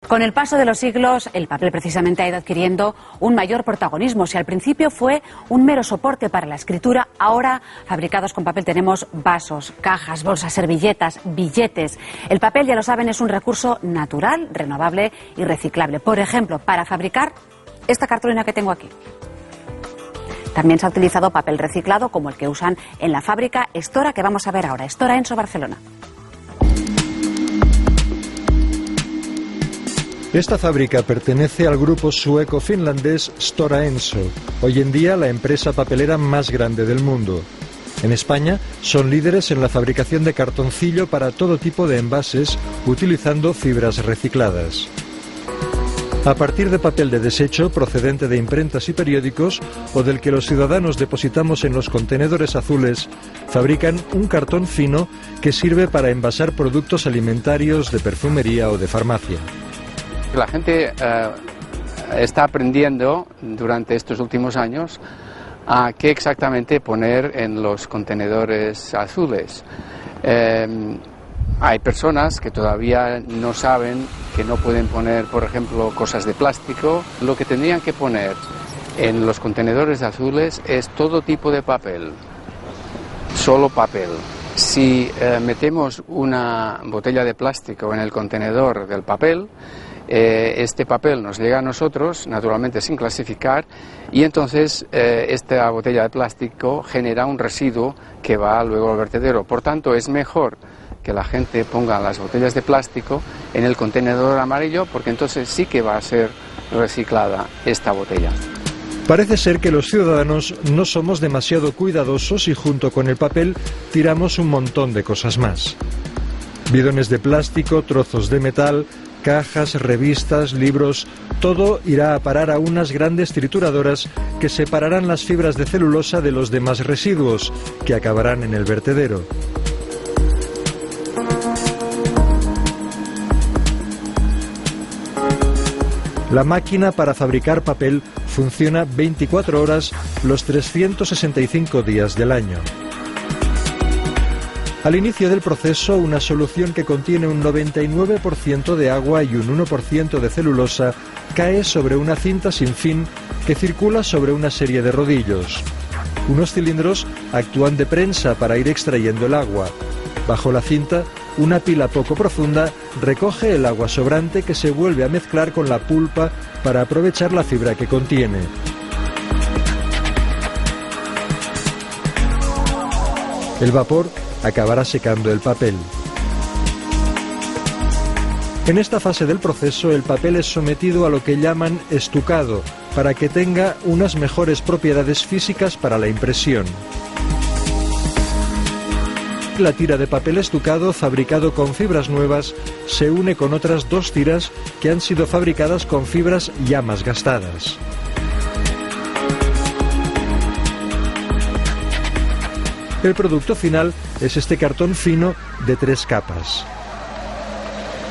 Con el paso de los siglos, el papel precisamente ha ido adquiriendo un mayor protagonismo. Si al principio fue un mero soporte para la escritura, ahora, fabricados con papel, tenemos vasos, cajas, bolsas, servilletas, billetes. El papel, ya lo saben, es un recurso natural, renovable y reciclable. Por ejemplo, para fabricar esta cartulina que tengo aquí. También se ha utilizado papel reciclado, como el que usan en la fábrica Stora, que vamos a ver ahora, Stora Enso, Barcelona. Esta fábrica pertenece al grupo sueco-finlandés Stora Enso, hoy en día la empresa papelera más grande del mundo. En España son líderes en la fabricación de cartoncillo para todo tipo de envases, utilizando fibras recicladas. A partir de papel de desecho procedente de imprentas y periódicos o del que los ciudadanos depositamos en los contenedores azules, fabrican un cartón fino que sirve para envasar productos alimentarios, de perfumería o de farmacia. La gente está aprendiendo durante estos últimos años a qué exactamente poner en los contenedores azules. Hay personas que todavía no saben que no pueden poner, por ejemplo, cosas de plástico. Lo que tendrían que poner en los contenedores azules es todo tipo de papel, solo papel. Si metemos una botella de plástico en el contenedor del papel, este papel nos llega a nosotros, naturalmente sin clasificar, y entonces esta botella de plástico genera un residuo que va luego al vertedero. Por tanto, es mejor que la gente ponga las botellas de plástico en el contenedor amarillo, porque entonces sí que va a ser reciclada esta botella. Parece ser que los ciudadanos no somos demasiado cuidadosos y junto con el papel tiramos un montón de cosas más. Bidones de plástico, trozos de metal, cajas, revistas, libros, todo irá a parar a unas grandes trituradoras que separarán las fibras de celulosa de los demás residuos, que acabarán en el vertedero. La máquina para fabricar papel funciona 24 horas los 365 días del año. Al inicio del proceso, una solución que contiene un 99% de agua y un 1% de celulosa cae sobre una cinta sin fin que circula sobre una serie de rodillos. Unos cilindros actúan de prensa para ir extrayendo el agua. Bajo la cinta, una pila poco profunda recoge el agua sobrante que se vuelve a mezclar con la pulpa para aprovechar la fibra que contiene. El vapor acabará secando el papel. En esta fase del proceso, el papel es sometido a lo que llaman estucado, para que tenga unas mejores propiedades físicas para la impresión. La tira de papel estucado, fabricado con fibras nuevas, se une con otras dos tiras que han sido fabricadas con fibras ya más gastadas. El producto final es este cartón fino de 3 capas.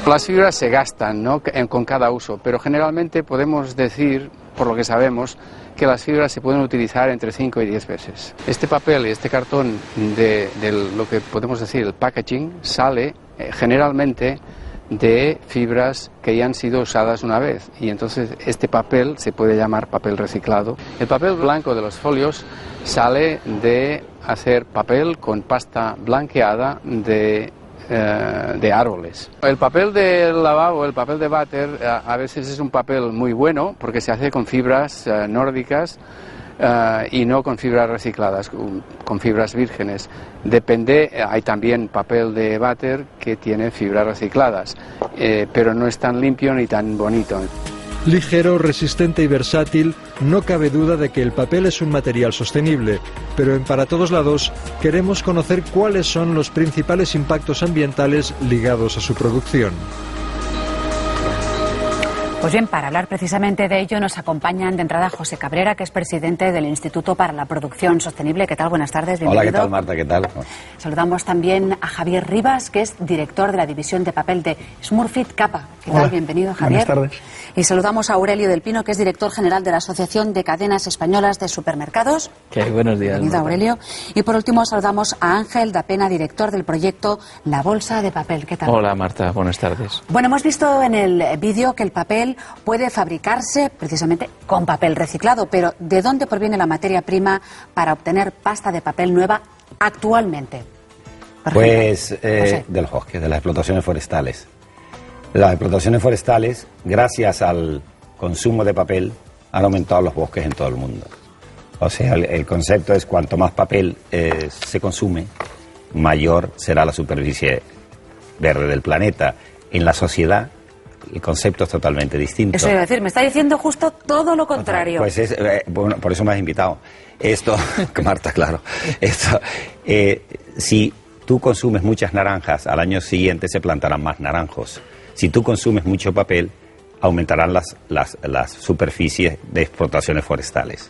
Las fibras se gastan, ¿no?, con cada uso, pero generalmente podemos decir, por lo que sabemos, que las fibras se pueden utilizar entre 5 y 10 veces. Este papel y este cartón de lo que podemos decir el packaging sale generalmente de fibras que ya han sido usadas una vez, y entonces este papel se puede llamar papel reciclado. El papel blanco de los folios sale de hacer papel con pasta blanqueada de árboles. El papel de lavabo, el papel de váter, a veces es un papel muy bueno porque se hace con fibras nórdicas y no con fibras recicladas, con fibras vírgenes. Depende, hay también papel de váter que tiene fibras recicladas, pero no es tan limpio ni tan bonito. Ligero, resistente y versátil, no cabe duda de que el papel es un material sostenible, pero en Para Todos Lados queremos conocer cuáles son los principales impactos ambientales ligados a su producción. Pues bien, para hablar precisamente de ello nos acompañan de entrada José Cabrera, que es presidente del Instituto para la Producción Sostenible. ¿Qué tal? Buenas tardes, bienvenido. Hola, ¿qué tal, Marta? ¿Qué tal? Saludamos también a Javier Rivas, que es director de la división de papel de Smurfit Kappa. ¿Qué tal? Hola. Bienvenido, Javier. Buenas tardes. Y saludamos a Aurelio del Pino, que es director general de la Asociación de Cadenas Españolas de Supermercados. Buenos días. Bienvenido, Aurelio. Y por último saludamos a Ángel Dapena, director del proyecto La Bolsa de Papel. ¿Qué tal? Hola, Marta. Buenas tardes. Bueno, hemos visto en el vídeo que el papel puede fabricarse precisamente con papel reciclado, pero ¿de dónde proviene la materia prima para obtener pasta de papel nueva actualmente? Pues de los bosques, de las explotaciones forestales. Las explotaciones forestales, gracias al consumo de papel, han aumentado los bosques en todo el mundo. O sea, el concepto es cuanto más papel se consume, mayor será la superficie verde del planeta. En la sociedad, el concepto es totalmente distinto. Eso iba a decir, me está diciendo justo todo lo contrario. Pues bueno, por eso me has invitado. Esto, Marta, claro. Esto, si tú consumes muchas naranjas, al año siguiente se plantarán más naranjos. Si tú consumes mucho papel, aumentarán las superficies de explotaciones forestales.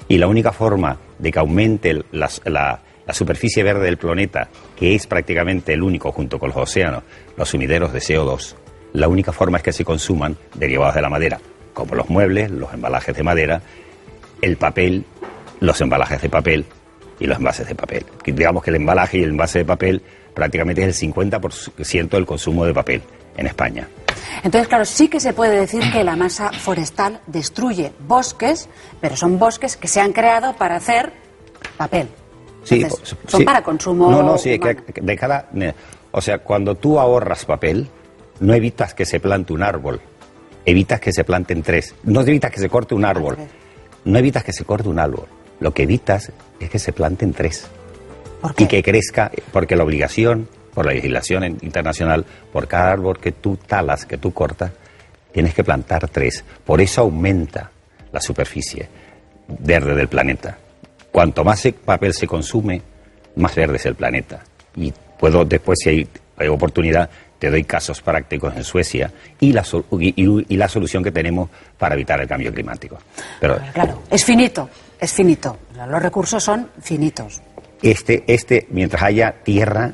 Y la única forma de que aumente la superficie verde del planeta, que es prácticamente el único, junto con los océanos, los sumideros de CO2, la única forma es que se consuman derivados de la madera, como los muebles, los embalajes de madera, el papel, los embalajes de papel y los envases de papel. Digamos que el embalaje y el envase de papel prácticamente es el 50% del consumo de papel en España. Entonces, claro, sí que se puede decir que la masa forestal destruye bosques, pero son bosques que se han creado para hacer papel. Entonces, sí, son para consumo No, sí, humano. O sea, cuando tú ahorras papel, no evitas que se plante un árbol, evitas que se planten tres. No evitas que se corte un árbol, no evitas que se corte un árbol. Lo que evitas es que se planten tres. ¿Por qué? Y que crezca, porque la obligación, por la legislación internacional, por cada árbol que tú talas, que tú cortas, tienes que plantar tres. Por eso aumenta la superficie verde del planeta. Cuanto más papel se consume, más verde es el planeta. Y puedo, después, si hay oportunidad, te doy casos prácticos en Suecia y la solución que tenemos para evitar el cambio climático. Pero claro, es finito. Los recursos son finitos. Mientras haya tierra,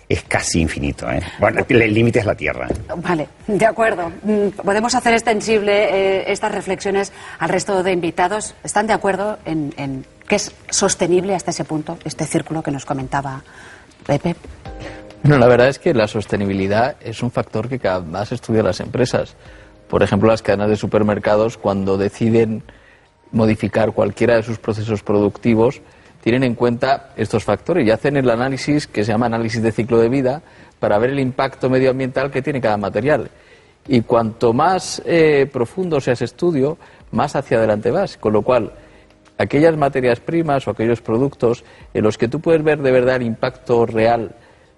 es casi infinito, ¿eh? Bueno, el límite es la tierra. Vale, de acuerdo. Podemos hacer extensible estas reflexiones al resto de invitados. ¿Están de acuerdo en que es sostenible hasta ese punto, este círculo que nos comentaba Pepe? Bueno, la verdad es que la sostenibilidad es un factor que cada vez más estudian las empresas. Por ejemplo, las cadenas de supermercados, cuando deciden modificar cualquiera de sus procesos productivos, tienen en cuenta estos factores y hacen el análisis que se llama análisis de ciclo de vida para ver el impacto medioambiental que tiene cada material. Y cuanto más profundo sea ese estudio, más hacia adelante vas. Con lo cual, aquellas materias primas o aquellos productos en los que tú puedes ver de verdad el impacto real,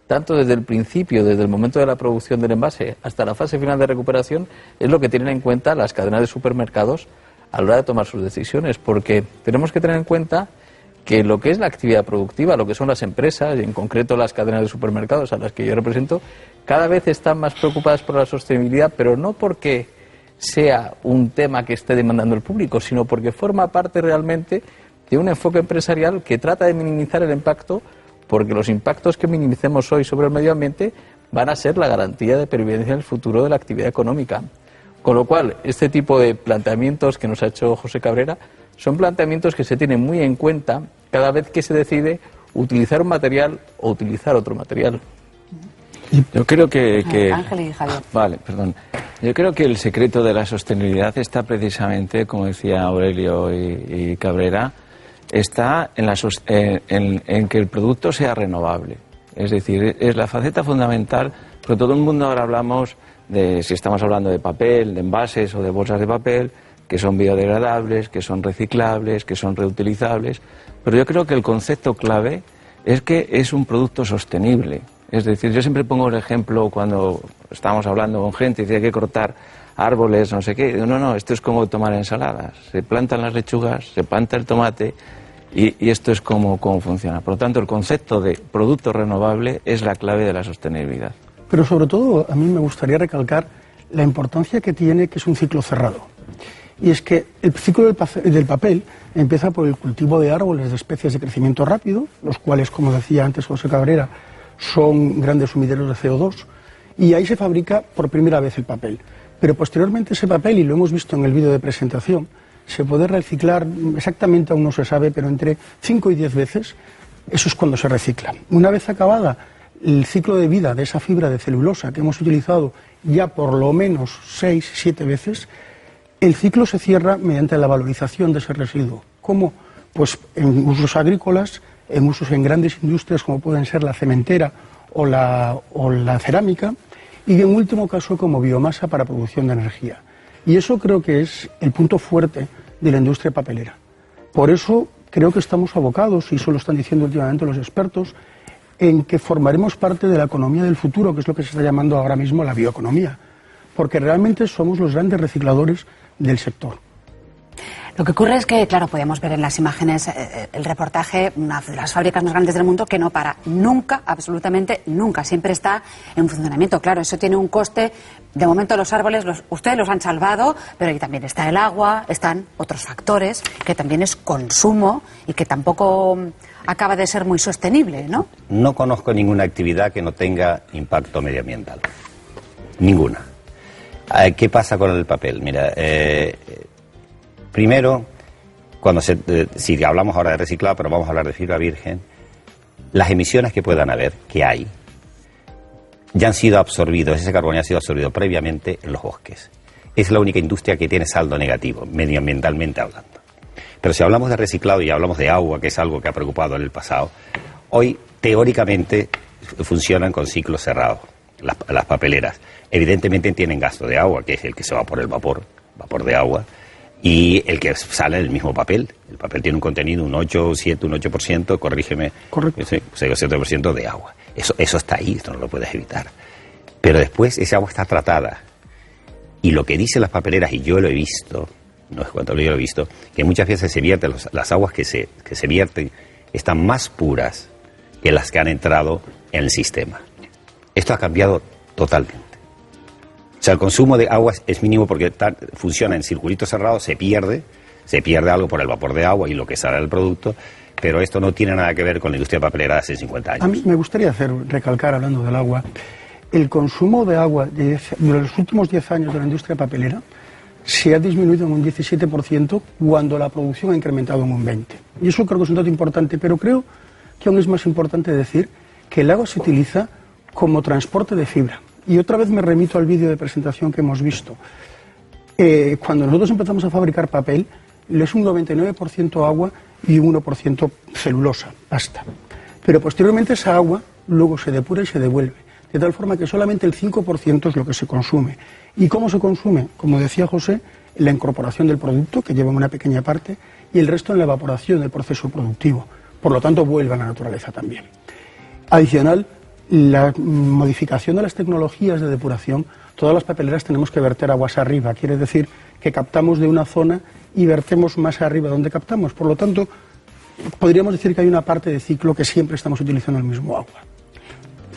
tanto desde el principio, desde el momento de la producción del envase hasta la fase final de recuperación, es lo que tienen en cuenta las cadenas de supermercados a la hora de tomar sus decisiones, porque tenemos que tener en cuenta que lo que es la actividad productiva, lo que son las empresas, y en concreto las cadenas de supermercados a las que yo represento, cada vez están más preocupadas por la sostenibilidad, pero no porque sea un tema que esté demandando el público, sino porque forma parte realmente de un enfoque empresarial que trata de minimizar el impacto, porque los impactos que minimicemos hoy sobre el medio ambiente van a ser la garantía de pervivencia en el futuro de la actividad económica. Con lo cual, este tipo de planteamientos que nos ha hecho José Cabrera son planteamientos que se tienen muy en cuenta cada vez que se decide utilizar un material o utilizar otro material. Yo creo que Ángel y Javier. Vale, perdón. Yo creo que el secreto de la sostenibilidad está precisamente, como decía Aurelio y Cabrera, está en que el producto sea renovable. Es decir, es la faceta fundamental, porque todo el mundo ahora hablamos de, si estamos hablando de papel, de envases o de bolsas de papel, que son biodegradables, que son reciclables, que son reutilizables, pero yo creo que el concepto clave es que es un producto sostenible. Es decir, yo siempre pongo el ejemplo cuando estamos hablando con gente y dice hay que cortar árboles, no sé qué. Digo, no, esto es como tomar ensaladas. Se plantan las lechugas, se planta el tomate y esto es como funciona. Por lo tanto, el concepto de producto renovable es la clave de la sostenibilidad. Pero sobre todo, a mí me gustaría recalcar la importancia que tiene que es un ciclo cerrado. Y es que el ciclo del papel empieza por el cultivo de árboles de especies de crecimiento rápido, los cuales, como decía antes José Cabrera, son grandes sumideros de CO2, y ahí se fabrica por primera vez el papel. Pero posteriormente ese papel, y lo hemos visto en el vídeo de presentación, se puede reciclar exactamente, aún no se sabe, pero entre 5 y 10 veces, eso es cuando se recicla. Una vez acabada el ciclo de vida de esa fibra de celulosa que hemos utilizado ya por lo menos 6, 7 veces, el ciclo se cierra mediante la valorización de ese residuo. ¿Cómo? Pues en usos agrícolas, en usos en grandes industrias como pueden ser la cementera o la cerámica, y en último caso como biomasa para producción de energía. Y eso creo que es el punto fuerte de la industria papelera. Por eso creo que estamos abocados, y eso lo están diciendo últimamente los expertos, en que formaremos parte de la economía del futuro, que es lo que se está llamando ahora mismo la bioeconomía, porque realmente somos los grandes recicladores del sector. Lo que ocurre es que, claro, podíamos ver en las imágenes el reportaje, una de las fábricas más grandes del mundo que no para nunca, absolutamente nunca, siempre está en funcionamiento. Claro, eso tiene un coste. De momento los árboles, ustedes los han salvado, pero ahí también está el agua, están otros factores, que también es consumo y que tampoco acaba de ser muy sostenible, ¿no? No conozco ninguna actividad que no tenga impacto medioambiental. Ninguna. ¿Qué pasa con el papel? Mira, primero, si hablamos ahora de reciclado, pero vamos a hablar de fibra virgen, las emisiones que puedan haber, que hay, ya han sido absorbidos, ese carbono ya ha sido absorbido previamente en los bosques. Es la única industria que tiene saldo negativo, medioambientalmente hablando. Pero si hablamos de reciclado y hablamos de agua, que es algo que ha preocupado en el pasado, hoy teóricamente funcionan con ciclos cerrados, las papeleras. Evidentemente tienen gasto de agua, que es el que se va por el vapor de agua, y el que sale del mismo papel. El papel tiene un contenido, un 8%, corrígeme, correcto, 7% de agua. Eso está ahí, esto no lo puedes evitar. Pero después esa agua está tratada. Y lo que dicen las papeleras, y yo lo he visto, no es cuanto yo lo he visto, que muchas veces se vierten, las aguas que se vierten están más puras que las que han entrado en el sistema. Esto ha cambiado totalmente. O sea, el consumo de agua es mínimo porque funciona en circulitos cerrados, se pierde algo por el vapor de agua y lo que sale del producto, pero esto no tiene nada que ver con la industria papelera de hace 50 años. A mí me gustaría recalcar, hablando del agua, el consumo de agua de los últimos 10 años de la industria papelera se ha disminuido en un 17% cuando la producción ha incrementado en un 20%. Y eso creo que es un dato importante, pero creo que aún es más importante decir que el agua se utiliza como transporte de fibra. Y otra vez me remito al vídeo de presentación que hemos visto. Cuando nosotros empezamos a fabricar papel, es un 99% agua y un 1% celulosa, pasta. Pero posteriormente esa agua luego se depura y se devuelve, de tal forma que solamente el 5% es lo que se consume. ¿Y cómo se consume? Como decía José, la incorporación del producto, que lleva una pequeña parte, y el resto en la evaporación del proceso productivo. Por lo tanto, vuelve a la naturaleza también. Adicional, la modificación de las tecnologías de depuración, todas las papeleras tenemos que verter aguas arriba, quiere decir que captamos de una zona y vertemos más arriba donde captamos. Por lo tanto, podríamos decir que hay una parte de ciclo que siempre estamos utilizando el mismo agua.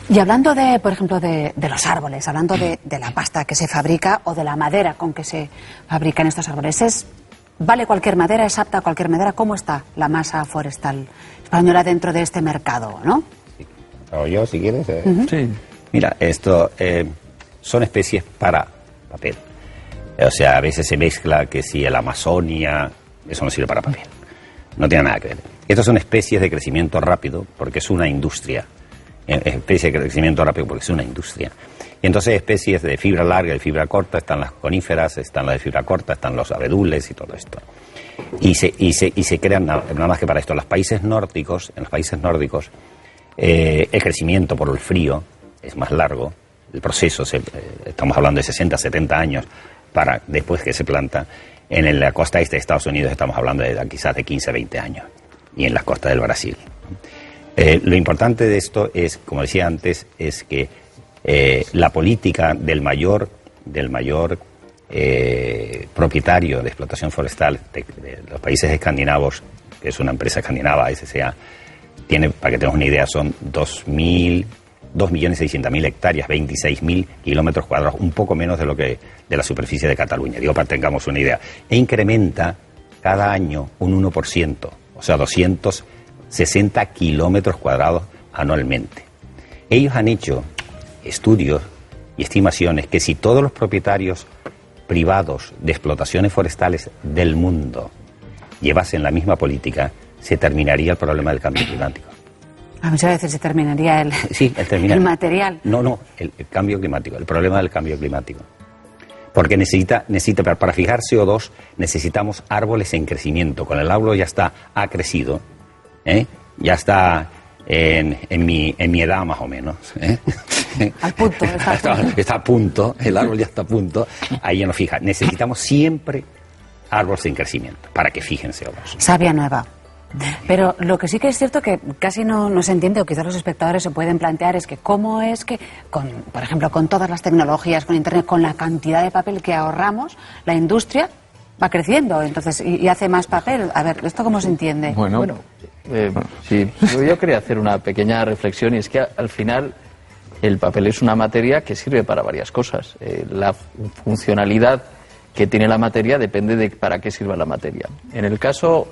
Y hablando de, por ejemplo, de los árboles, hablando de la pasta que se fabrica o de la madera con que se fabrican estos árboles, ¿vale cualquier madera? ¿Es apta a cualquier madera? ¿Cómo está la masa forestal española dentro de este mercado, no? O yo, si quieres. Sí. Mira, esto son especies para papel. O sea, a veces se mezcla que si el Amazonia, eso no sirve para papel. No tiene nada que ver. Estas son especies de crecimiento rápido porque es una industria. Especies de crecimiento rápido porque es una industria. Y entonces especies de fibra larga y fibra corta, están las coníferas, están las de fibra corta, están los abedules y todo esto. Y se crean, nada más que para esto, en los países nórdicos, el crecimiento por el frío es más largo, el proceso, estamos hablando de 60, 70 años para después que se planta. En la costa este de Estados Unidos estamos hablando de quizás de 15, 20 años, y en las costas del Brasil. Lo importante de esto es, como decía antes, es que la política del mayor propietario de explotación forestal de los países escandinavos, que es una empresa escandinava, SCA, tiene, para que tengamos una idea, son 2.000 2.600.000 hectáreas, 26.000 kilómetros cuadrados, un poco menos de la superficie de Cataluña, digo para que tengamos una idea, e incrementa cada año un 1%, o sea, 260 kilómetros cuadrados anualmente. Ellos han hecho estudios y estimaciones que si todos los propietarios privados de explotaciones forestales del mundo llevasen la misma política, se terminaría el problema del cambio climático. Muchas veces se terminaría el material. No, el cambio climático, el problema del cambio climático. Porque para fijar CO2 necesitamos árboles en crecimiento. Con el árbol ha crecido, ya está en mi edad más o menos. Al punto, está a punto, el árbol ya está a punto, ahí ya no fija. Necesitamos siempre árboles en crecimiento para que fijen CO2. Savia nueva. Pero lo que sí que es cierto que casi no se entiende, o quizás los espectadores se pueden plantear, es que cómo es que, por ejemplo, con todas las tecnologías, con Internet, con la cantidad de papel que ahorramos, la industria va creciendo, entonces y hace más papel. A ver, ¿esto cómo se entiende? Sí, yo quería hacer una pequeña reflexión, y es que al final el papel es una materia que sirve para varias cosas. La funcionalidad que tiene la materia depende de para qué sirva la materia. En el caso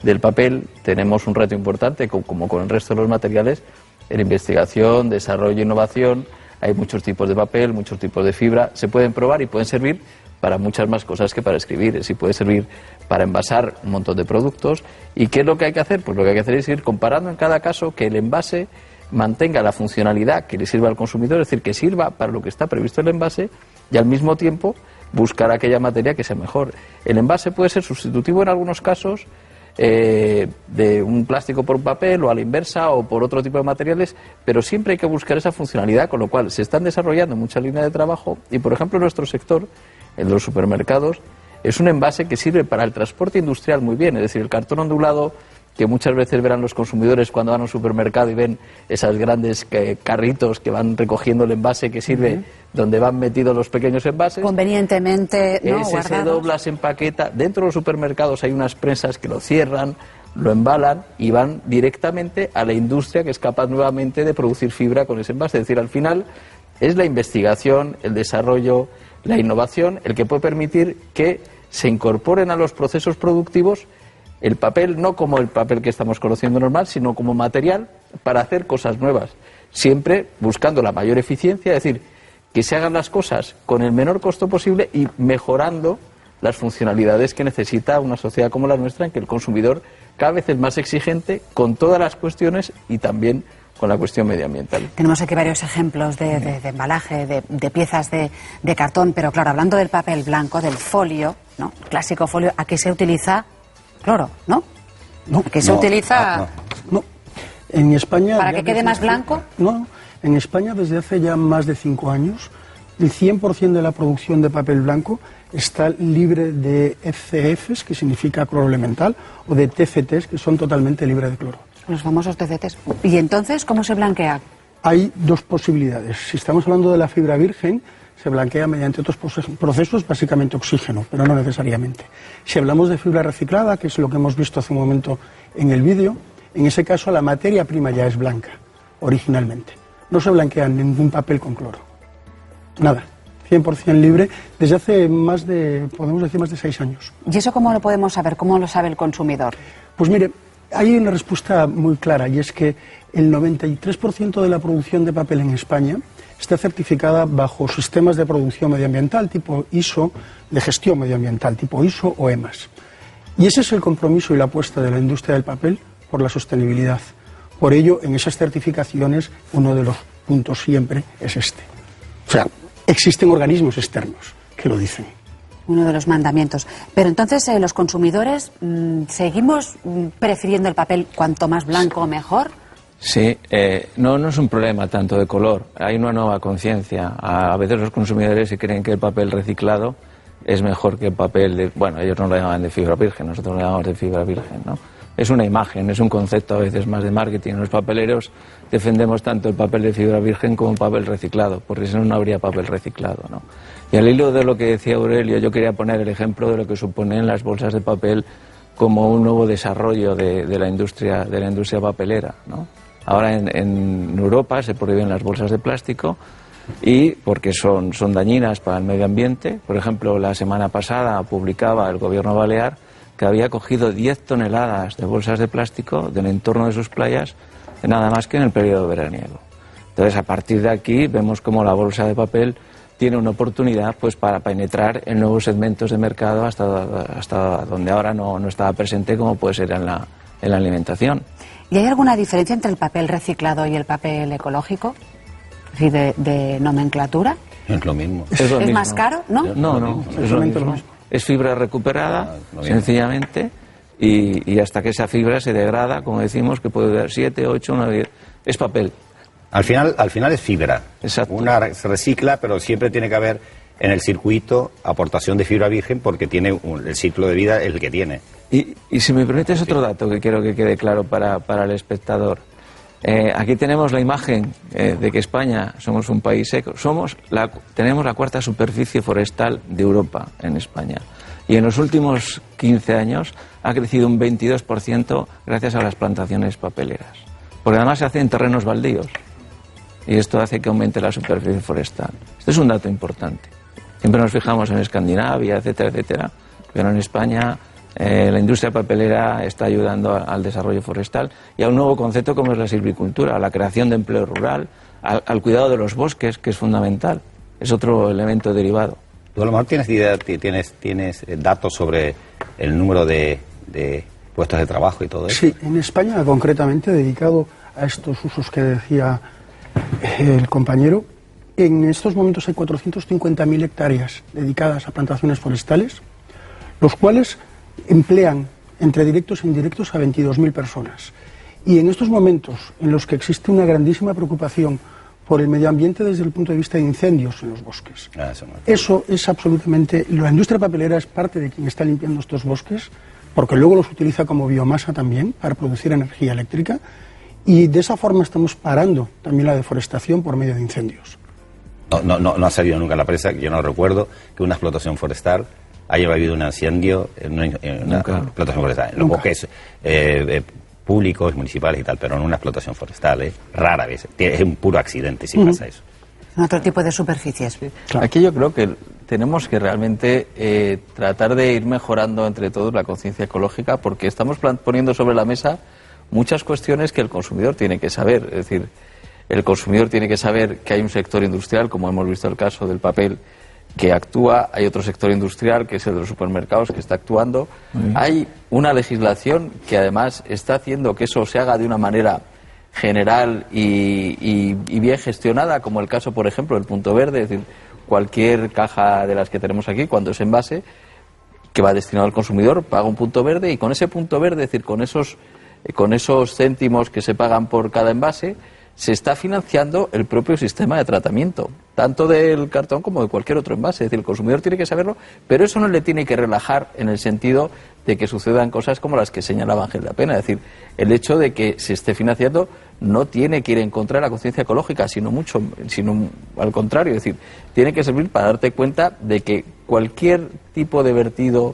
del papel tenemos un reto importante, como con el resto de los materiales, en investigación, desarrollo e innovación. Hay muchos tipos de papel, muchos tipos de fibra, se pueden probar y pueden servir para muchas más cosas que para escribir. Es decir, puede servir para envasar un montón de productos. ¿Y qué es lo que hay que hacer? Pues lo que hay que hacer es ir comparando en cada caso que el envase mantenga la funcionalidad que le sirva al consumidor, es decir, que sirva para lo que está previsto el envase, y al mismo tiempo buscar aquella materia que sea mejor. El envase puede ser sustitutivo en algunos casos de un plástico por un papel, o a la inversa, o por otro tipo de materiales, pero siempre hay que buscar esa funcionalidad, con lo cual se están desarrollando muchas líneas de trabajo. Y por ejemplo, nuestro sector, el de los supermercados, es un envase que sirve para el transporte industrial muy bien, es decir, el cartón ondulado que muchas veces verán los consumidores cuando van a un supermercado y ven esas grandes carritos que van recogiendo el envase que sirve, donde van metidos los pequeños envases. Convenientemente, ¿no? Ese Guardados. se dobla, se empaqueta. Dentro de los supermercados hay unas prensas que lo cierran, lo embalan y van directamente a la industria, que es capaz nuevamente de producir fibra con ese envase. Es decir, al final es la investigación, el desarrollo, la innovación, el que puede permitir que se incorporen a los procesos productivos el papel, no como el papel que estamos conociendo normal, sino como material para hacer cosas nuevas, siempre buscando la mayor eficiencia, es decir, que se hagan las cosas con el menor costo posible y mejorando las funcionalidades que necesita una sociedad como la nuestra, en que el consumidor cada vez es más exigente con todas las cuestiones y también con la cuestión medioambiental. Tenemos aquí varios ejemplos de embalaje, de piezas de cartón, pero claro, hablando del papel blanco, del folio, ¿no? Clásico folio, aquí se utiliza cloro, ¿no? No. Aquí se utiliza... No. En España... ¿Para que quede más blanco? No. En España, desde hace ya más de 5 años, el 100% de la producción de papel blanco está libre de FCFs, que significa cloro elemental, o de TCTs, que son totalmente libres de cloro. Los famosos TCTs. ¿Y entonces cómo se blanquea? Hay dos posibilidades. Si estamos hablando de la fibra virgen, se blanquea mediante otros procesos, básicamente oxígeno, pero no necesariamente. Si hablamos de fibra reciclada, que es lo que hemos visto hace un momento en el vídeo, en ese caso la materia prima ya es blanca, originalmente. No se blanquea ningún papel con cloro. Nada. 100% libre desde hace podemos decir, más de 6 años. ¿Y eso cómo lo podemos saber? ¿Cómo lo sabe el consumidor? Pues mire, hay una respuesta muy clara, y es que el 93% de la producción de papel en España está certificada bajo sistemas de producción medioambiental tipo ISO, de gestión medioambiental tipo ISO o EMAS. Y ese es el compromiso y la apuesta de la industria del papel por la sostenibilidad. Por ello, en esas certificaciones, uno de los puntos siempre es este. O sea, existen organismos externos que lo dicen. Uno de los mandamientos. Pero entonces, los consumidores, ¿seguimos prefiriendo el papel cuanto más blanco mejor? Sí, no es un problema tanto de color, hay una nueva conciencia. A veces los consumidores se creen que el papel reciclado es mejor que el papel de... Bueno, ellos no lo llaman de fibra virgen, nosotros lo llamamos de fibra virgen, ¿no? Es una imagen, es un concepto a veces más de marketing. Los papeleros defendemos tanto el papel de fibra virgen como el papel reciclado, porque si no, no habría papel reciclado, ¿no? Y al hilo de lo que decía Aurelio, yo quería poner el ejemplo de lo que suponen las bolsas de papel como un nuevo desarrollo de la industria papelera, ¿no? Ahora en Europa se prohíben las bolsas de plástico y porque son dañinas para el medio ambiente. Por ejemplo, la semana pasada publicaba el gobierno balear que había cogido 10 toneladas de bolsas de plástico del entorno de sus playas nada más que en el periodo veraniego. Entonces, a partir de aquí vemos cómo la bolsa de papel tiene una oportunidad pues para penetrar en nuevos segmentos de mercado hasta donde ahora no estaba presente, como puede ser en la alimentación. ¿Y hay alguna diferencia entre el papel reciclado y el papel ecológico? ¿Sí, de nomenclatura? Es lo mismo. Es lo mismo. Más caro? ¿No? No, es lo mismo. Es fibra recuperada, sencillamente, y hasta que esa fibra se degrada, como decimos, que puede durar 7, 8, 9, 10. Es papel. Al final es fibra. Exacto. Una se recicla, pero siempre tiene que haber en el circuito aportación de fibra virgen porque tiene el ciclo de vida el que tiene. Y si me permites otro dato que quiero que quede claro para el espectador. Aquí tenemos la imagen de que España somos un país seco. Tenemos la cuarta superficie forestal de Europa en España. Y en los últimos 15 años ha crecido un 22% gracias a las plantaciones papeleras. Porque además se hace en terrenos baldíos. Y esto hace que aumente la superficie forestal. Este es un dato importante. Siempre nos fijamos en Escandinavia, etcétera, etcétera. Pero en España la industria papelera está ayudando al desarrollo forestal y a un nuevo concepto como es la silvicultura, a la creación de empleo rural, al cuidado de los bosques, que es fundamental. Es otro elemento derivado. Tú a lo mejor tienes datos sobre el número de puestos de trabajo y todo eso. Sí, en España concretamente, dedicado a estos usos que decía el compañero, en estos momentos hay 450.000 hectáreas dedicadas a plantaciones forestales, los cuales emplean entre directos e indirectos a 22.000 personas. Y en estos momentos en los que existe una grandísima preocupación por el medio ambiente desde el punto de vista de incendios en los bosques, eso es absolutamente... La industria papelera es parte de quien está limpiando estos bosques, porque luego los utiliza como biomasa también para producir energía eléctrica, y de esa forma estamos parando también la deforestación por medio de incendios. No ha salido nunca en la prensa, yo no recuerdo que una explotación forestal haya habido un incendio en una explotación forestal. En los bosques públicos, municipales y tal, pero en una explotación forestal, rara vez. Es un puro accidente si pasa eso. En otro tipo de superficies. Sí. Claro. Aquí yo creo que tenemos que realmente tratar de ir mejorando entre todos la conciencia ecológica, porque estamos poniendo sobre la mesa muchas cuestiones que el consumidor tiene que saber. Es decir, el consumidor tiene que saber que hay un sector industrial, como hemos visto el caso del papel, que actúa, hay otro sector industrial, que es el de los supermercados, que está actuando. Hay una legislación que además está haciendo que eso se haga de una manera general y bien gestionada, como el caso, por ejemplo, del punto verde. Es decir, cualquier caja de las que tenemos aquí, cuando es envase, que va destinado al consumidor, paga un punto verde, y con ese punto verde, es decir, con esos céntimos que se pagan por cada envase, se está financiando el propio sistema de tratamiento, tanto del cartón como de cualquier otro envase. Es decir, el consumidor tiene que saberlo, pero eso no le tiene que relajar en el sentido de que sucedan cosas como las que señalaba Ángel de la Pena. Es decir, el hecho de que se esté financiando no tiene que ir en contra de la conciencia ecológica, sino al contrario. Es decir, tiene que servir para darte cuenta de que cualquier tipo de vertido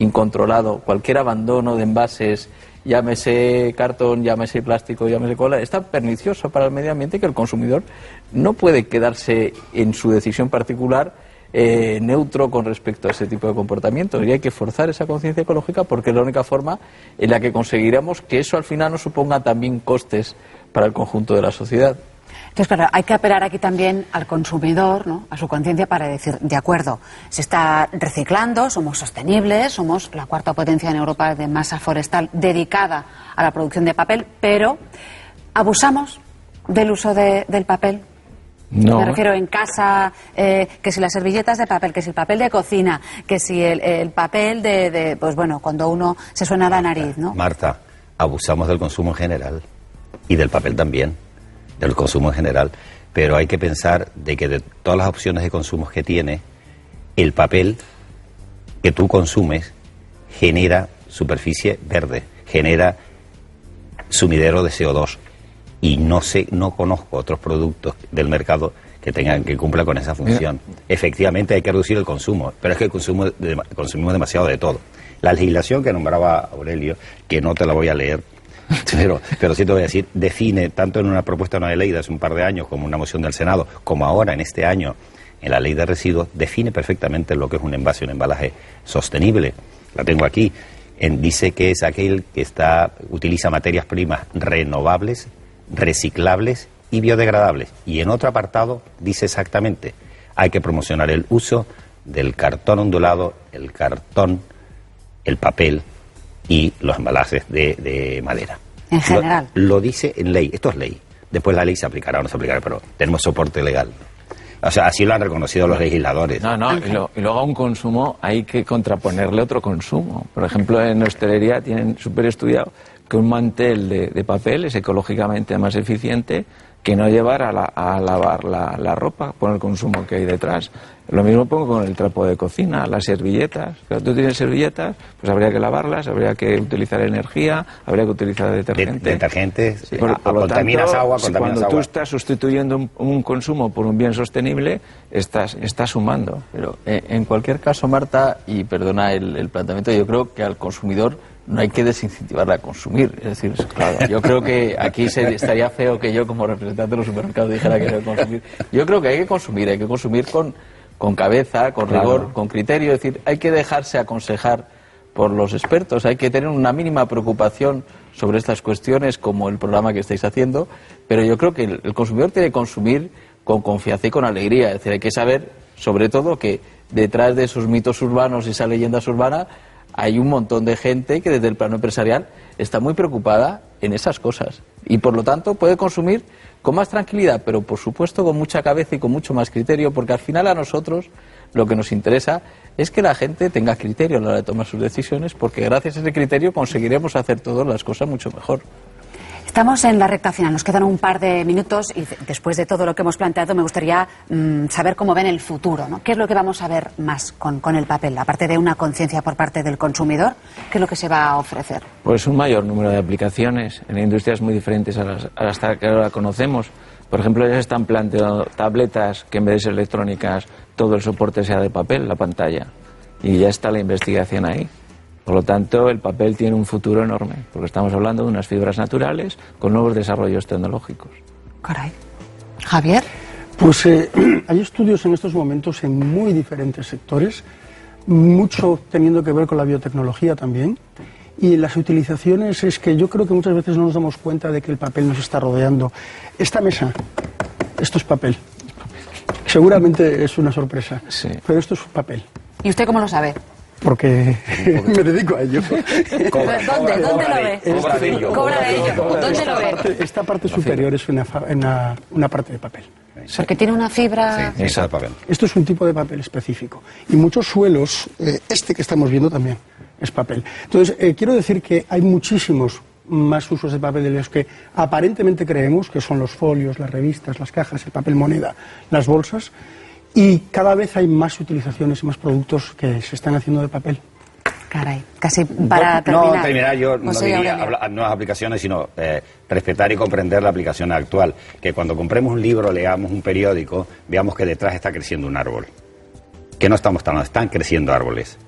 incontrolado, cualquier abandono de envases, llámese cartón, llámese plástico, llámese cola, es tan pernicioso para el medio ambiente que el consumidor no puede quedarse en su decisión particular neutro con respecto a ese tipo de comportamientos, y hay que forzar esa conciencia ecológica, porque es la única forma en la que conseguiremos que eso al final no suponga también costes para el conjunto de la sociedad. Entonces, claro, hay que apelar aquí también al consumidor, ¿no?, a su conciencia, para decir, de acuerdo, se está reciclando, somos sostenibles, somos la cuarta potencia en Europa de masa forestal dedicada a la producción de papel, pero abusamos del uso del papel. No. Me refiero en casa, que si las servilletas de papel, que si el papel de cocina, que si el papel pues bueno, cuando uno se suena la nariz, ¿no? Marta, abusamos del consumo en general y del papel también, del consumo en general, pero hay que pensar de que de todas las opciones de consumo que tiene, el papel que tú consumes genera superficie verde, genera sumidero de CO2, y no conozco otros productos del mercado que cumplan con esa función. Efectivamente hay que reducir el consumo, pero es que consumimos demasiado de todo. La legislación que nombraba Aurelio, que no te la voy a leer, Pero sí te voy a decir, define, tanto en una propuesta de ley de hace un par de años, como una moción del Senado, como ahora en este año, en la ley de residuos, define perfectamente lo que es un envase, un embalaje sostenible. La tengo aquí. Dice que es aquel que utiliza materias primas renovables, reciclables y biodegradables. Y en otro apartado dice exactamente, hay que promocionar el uso del cartón ondulado, el cartón, el papel y los embalajes de madera. En general. Lo dice en ley, esto es ley. Después la ley se aplicará o no se aplicará, pero tenemos soporte legal. O sea, así lo han reconocido los legisladores. No, y luego a un consumo hay que contraponerle otro consumo. Por ejemplo, en hostelería tienen súper estudiado que un mantel de papel es ecológicamente más eficiente que no llevar a lavar la ropa por el consumo que hay detrás. Lo mismo pongo con el trapo de cocina, las servilletas. Cuando tú tienes servilletas, pues habría que lavarlas, habría que utilizar energía, habría que utilizar detergente. Detergente, sí, por lo contaminas tanto, agua, cuando tú estás sustituyendo un consumo por un bien sostenible, estás sumando. Pero en cualquier caso, Marta, y perdona el planteamiento, yo creo que al consumidor no hay que desincentivarle a consumir. Es decir, claro, yo creo que aquí estaría feo que yo como representante de los supermercados dijera que no hay que consumir. Yo creo que hay que consumir con cabeza, con rigor, con criterio. Es decir, hay que dejarse aconsejar por los expertos, hay que tener una mínima preocupación sobre estas cuestiones como el programa que estáis haciendo, pero yo creo que el consumidor tiene que consumir con confianza y con alegría. Es decir, hay que saber, sobre todo, que detrás de esos mitos urbanos y esas leyendas urbanas hay un montón de gente que desde el plano empresarial está muy preocupada en esas cosas y por lo tanto puede consumir con más tranquilidad, pero por supuesto con mucha cabeza y con mucho más criterio, porque al final a nosotros lo que nos interesa es que la gente tenga criterio a la hora de tomar sus decisiones, porque gracias a ese criterio conseguiremos hacer todas las cosas mucho mejor. Estamos en la recta final, nos quedan un par de minutos y después de todo lo que hemos planteado me gustaría saber cómo ven el futuro, ¿no? ¿Qué es lo que vamos a ver más con el papel? Aparte de una conciencia por parte del consumidor, ¿qué es lo que se va a ofrecer? Pues un mayor número de aplicaciones en industrias muy diferentes a las que ahora conocemos. Por ejemplo, ya se están planteando tabletas que en vez de ser electrónicas todo el soporte sea de papel, la pantalla. Y ya está la investigación ahí. Por lo tanto, el papel tiene un futuro enorme, porque estamos hablando de unas fibras naturales con nuevos desarrollos tecnológicos. Caray. Javier. Pues hay estudios en estos momentos en muy diferentes sectores, mucho teniendo que ver con la biotecnología también. Y las utilizaciones es que yo creo que muchas veces no nos damos cuenta de que el papel nos está rodeando. Esta mesa, esto es papel. Seguramente es una sorpresa, sí, pero esto es papel. ¿Y usted cómo lo sabe? Porque me dedico a ello. ¿Dónde lo ve? Cobra de ello. ¿Dónde lo ve? Esta parte superior es una parte de papel. Porque tiene una fibra... Sí, esa de papel. Esto es un tipo de papel específico. Y muchos suelos, este que estamos viendo también, es papel. Entonces, quiero decir que hay muchísimos más usos de papel de los que aparentemente creemos, que son los folios, las revistas, las cajas, el papel moneda, las bolsas, y cada vez hay más utilizaciones y más productos que se están haciendo de papel. Caray, casi para terminar. No, terminar yo no diría nuevas aplicaciones, sino respetar y comprender la aplicación actual. Que cuando compremos un libro, leamos un periódico, veamos que detrás está creciendo un árbol. Que no estamos tan, están creciendo árboles.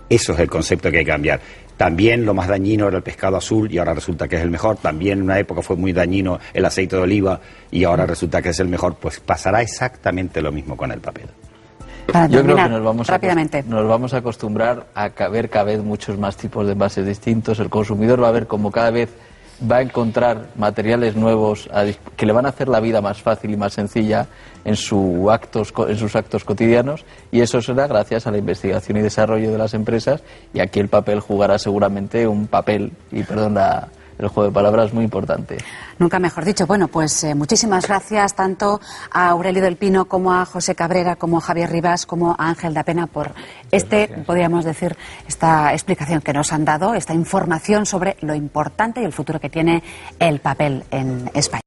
Eso es el concepto que hay que cambiar. También lo más dañino era el pescado azul y ahora resulta que es el mejor. También en una época fue muy dañino el aceite de oliva y ahora resulta que es el mejor. Pues pasará exactamente lo mismo con el papel. Yo creo que nos vamos a acostumbrar a ver cada vez muchos más tipos de envases distintos. El consumidor va a ver como cada vez va a encontrar materiales nuevos que le van a hacer la vida más fácil y más sencilla en sus actos cotidianos, y eso será gracias a la investigación y desarrollo de las empresas, y aquí el papel jugará seguramente un papel, y perdón el juego de palabras, muy importante. Nunca mejor dicho. Bueno, pues muchísimas gracias tanto a Aurelio del Pino como a José Cabrera, como a Javier Rivas, como a Ángel Dapena por podríamos decir, esta explicación que nos han dado, esta información sobre lo importante y el futuro que tiene el papel en España.